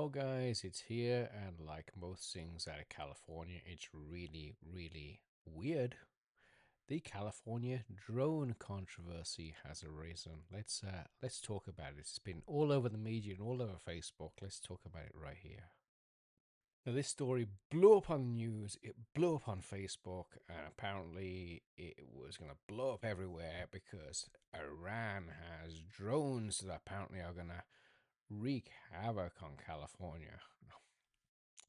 Well, guys, it's here, and like most things out of California, it's really, really weird. The California drone controversy has arisen. Let's talk about it. It's been all over the media and all over Facebook. Let's talk about it right here. Now, this story blew up on the news. It blew up on Facebook, and apparently, it was going to blow up everywhere because Iran has drones that apparently are going to wreak havoc on California.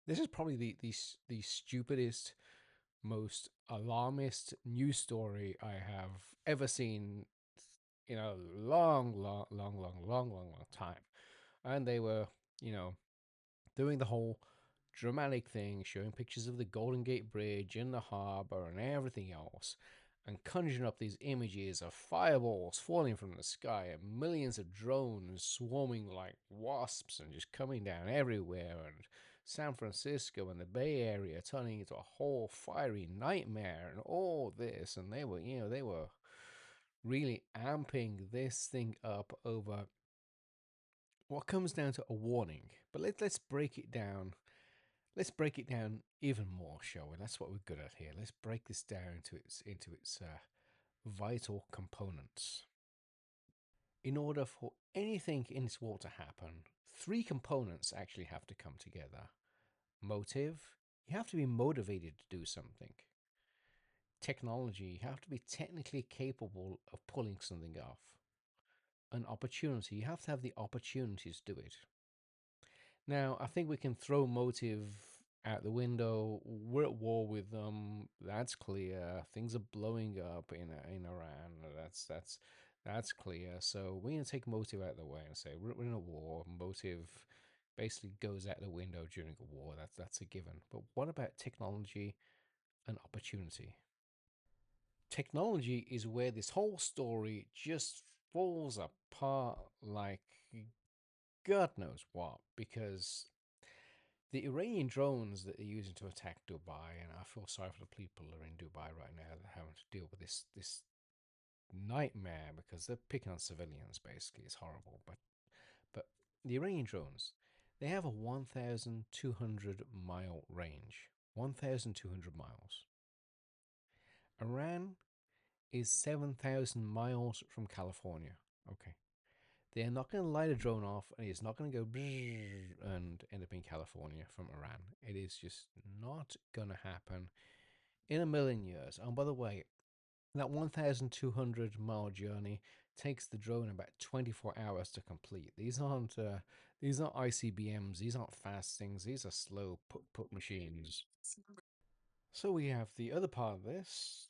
This is probably the stupidest, most alarmist news story I have ever seen in a long time. And they were, you know, doing the whole dramatic thing, showing pictures of the Golden Gate Bridge in the harbor and everything else, and conjuring up these images of fireballs falling from the sky and millions of drones swarming like wasps and just coming down everywhere, and San Francisco and the Bay Area turning into a whole fiery nightmare and all this. And they were really amping this thing up over what comes down to a warning. But let's break it down. Let's break it down even more, shall we? That's what we're good at here. Let's break this down into its vital components. In order for anything in this world to happen, three components actually have to come together. Motive, you have to be motivated to do something. Technology, you have to be technically capable of pulling something off. An opportunity, you have to have the opportunity to do it. Now, I think we can throw motive out the window. We're at war with them. That's clear. Things are blowing up in Iran. That's clear. So we're gonna take motive out of the way and say we're in a war. Motive basically goes out the window during a war. That's a given. But what about technology and opportunity? Technology is where this whole story just falls apart like God knows what, because the Iranian drones that they're using to attack Dubai, and I feel sorry for the people that are in Dubai right now that are having to deal with this nightmare because they're picking on civilians. Basically, it's horrible. But the Iranian drones, they have a 1,200 mile range. 1,200 miles. Iran is 7,000 miles from California. Okay. They're not going to light a drone off, and it's not going to go and end up in California from Iran. It is just not going to happen in a million years. And by the way, that 1,200 mile journey takes the drone about 24 hours to complete. These aren't ICBMs. These aren't fast things. These are slow put machines. So we have the other part of this.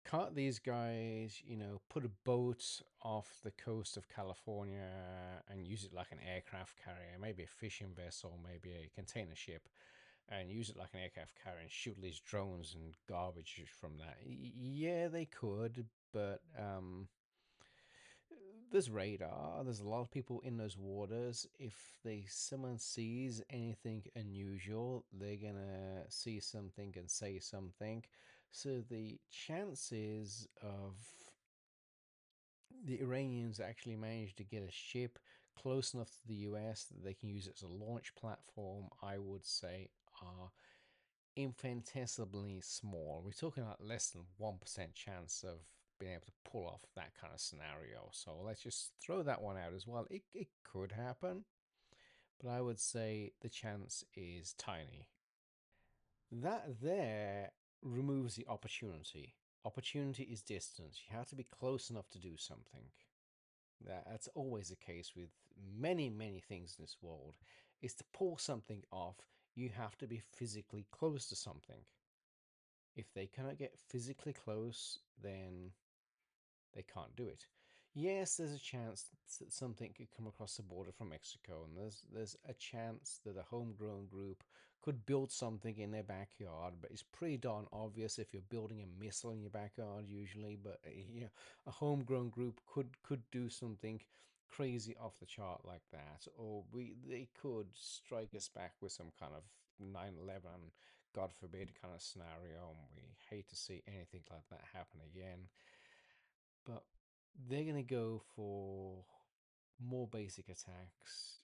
Can't these guys, put a boat off the coast of California and use it like an aircraft carrier, maybe a fishing vessel, maybe a container ship, and use it like an aircraft carrier and shoot these drones and garbage from that? Yeah, they could, but there's radar. There's a lot of people in those waters. If someone sees anything unusual, they're gonna see something and say something. So the chances of the Iranians actually managed to get a ship close enough to the US that they can use it as a launch platform, I would say, are infinitesimally small. We're talking about less than 1% chance of being able to pull off that kind of scenario. So let's just throw that one out as well. It could happen, but I would say the chance is tiny. That there removes the opportunity. Opportunity is distance. You have to be close enough to do something. That's always the case with many things in this world. Is to pull something off, you have to be physically close to something. If they cannot get physically close, then they can't do it. Yes, there's a chance that something could come across the border from Mexico, and there's a chance that a homegrown group could build something in their backyard, but it's pretty darn obvious if you're building a missile in your backyard usually. But a homegrown group could do something crazy off the chart like that, or they could strike us back with some kind of 9/11, God forbid, kind of scenario, and we hate to see anything like that happen again. But they're going to go for more basic attacks.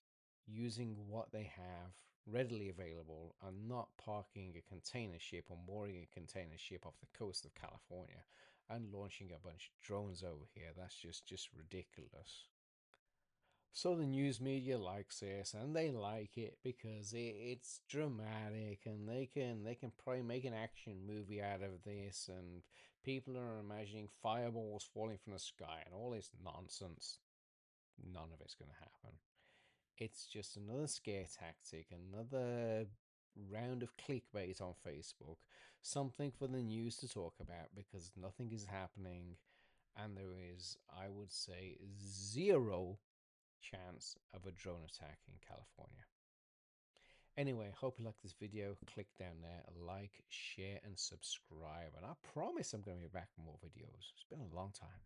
using what they have readily available and not parking a container ship or mooring a container ship off the coast of California and launching a bunch of drones over here. That's just ridiculous. So the news media likes this, and they like it because it's dramatic, and they can probably make an action movie out of this, and people are imagining fireballs falling from the sky and all this nonsense. None of it's going to happen. It's just another scare tactic, another round of clickbait on Facebook, something for the news to talk about because nothing is happening, and there is, I would say, zero chance of a drone attack in California. Anyway, hope you like this video. Click down there, like, share, and subscribe. And I promise I'm going to be back with more videos. It's been a long time.